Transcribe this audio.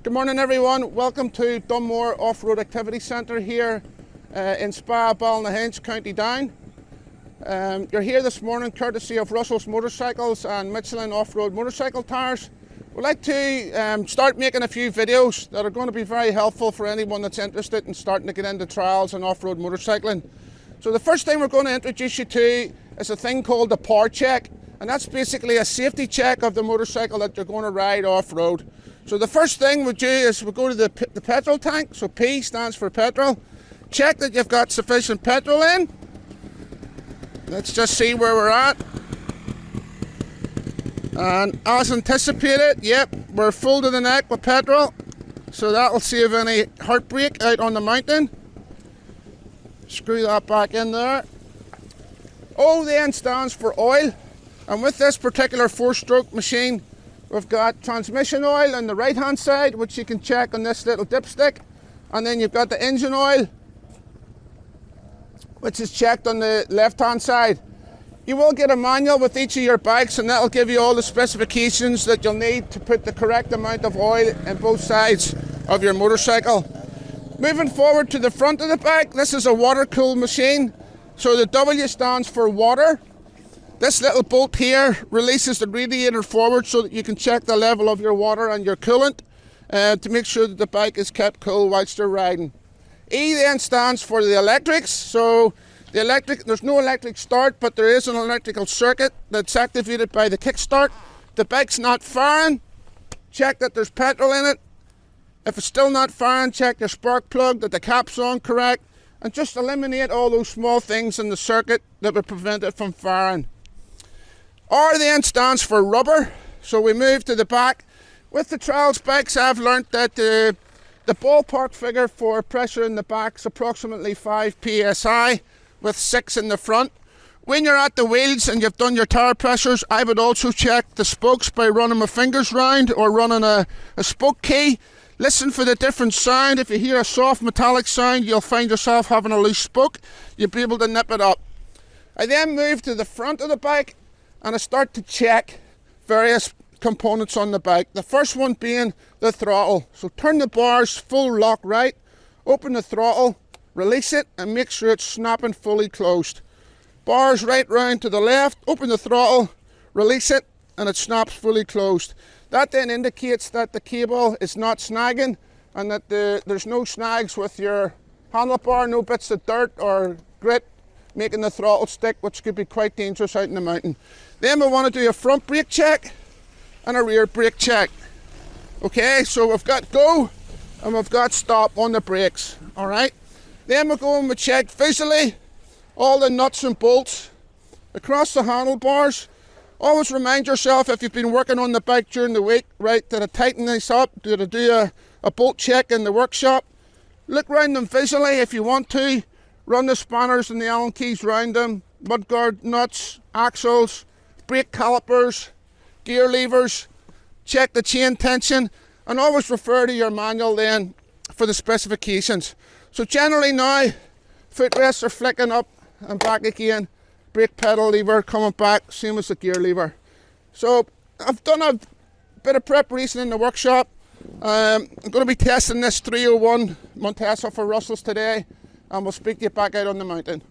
Good morning everyone, welcome to Dunmore Off-Road Activity Centre here in Spa, Ballynahinch, County Down. You're here this morning courtesy of Russell's Motorcycles and Michelin Off-Road Motorcycle Tyres. We'd like to start making a few videos that are going to be very helpful for anyone that's interested in starting to get into trials and off-road motorcycling. So the first thing we're going to introduce you to is a thing called the power check, and that's basically a safety check of the motorcycle that you're going to ride off-road. So the first thing we do is we go to the petrol tank, so P stands for petrol. Check that you've got sufficient petrol in. Let's just see where we're at. And as anticipated, yep, we're full to the neck with petrol. So that'll save any heartbreak out on the mountain. Screw that back in there. O then stands for oil. And with this particular 4-stroke machine, we've got transmission oil on the right hand side, which you can check on this little dipstick, and then you've got the engine oil, which is checked on the left hand side. You will get a manual with each of your bikes, and that'll give you all the specifications that you'll need to put the correct amount of oil in both sides of your motorcycle. Moving forward to the front of the bike, this is a water cooled machine, so the W stands for water. This little bolt here releases the radiator forward so that you can check the level of your water and your coolant to make sure that the bike is kept cool whilst you're riding. E then stands for the electrics. So the electric, there's no electric start, but there is an electrical circuit that's activated by the kickstart. The bike's not firing, check that there's petrol in it. If it's still not firing, check your spark plug, that the cap's on correct, and just eliminate all those small things in the circuit that would prevent it from firing. R then stands for rubber, so we move to the back. With the trials bikes, I've learnt that the ballpark figure for pressure in the back is approximately 5 psi with 6 in the front. When you're at the wheels and you've done your tire pressures, I would also check the spokes by running my fingers round or running a spoke key. Listen for the different sound. If you hear a soft metallic sound, you'll find yourself having a loose spoke. You'll be able to nip it up. I then move to the front of the bike and I start to check various components on the bike. The first one being the throttle. So turn the bars full lock right, open the throttle, release it, and make sure it's snapping fully closed. Bars right round to the left, open the throttle, release it, and it snaps fully closed. That then indicates that the cable is not snagging and that there's no snags with your handlebar, no bits of dirt or grit making the throttle stick, which could be quite dangerous out in the mountain. Then we want to do a front brake check and a rear brake check. Okay, so we've got go and we've got stop on the brakes. All right. Then we go and we check visually all the nuts and bolts across the handlebars. Always remind yourself, if you've been working on the bike during the week, right, that I tighten this up, that I do a bolt check in the workshop. Look around them visually if you want to. Run the spanners and the Allen keys round them, mudguard nuts, axles, brake calipers, gear levers, check the chain tension, and always refer to your manual then for the specifications. So generally now, footrests are flicking up and back again, brake pedal lever coming back, same as the gear lever. So I've done a bit of preparation in the workshop. I'm going to be testing this 301 Montesa for Russells today, and we'll speak to you back out on the mountain.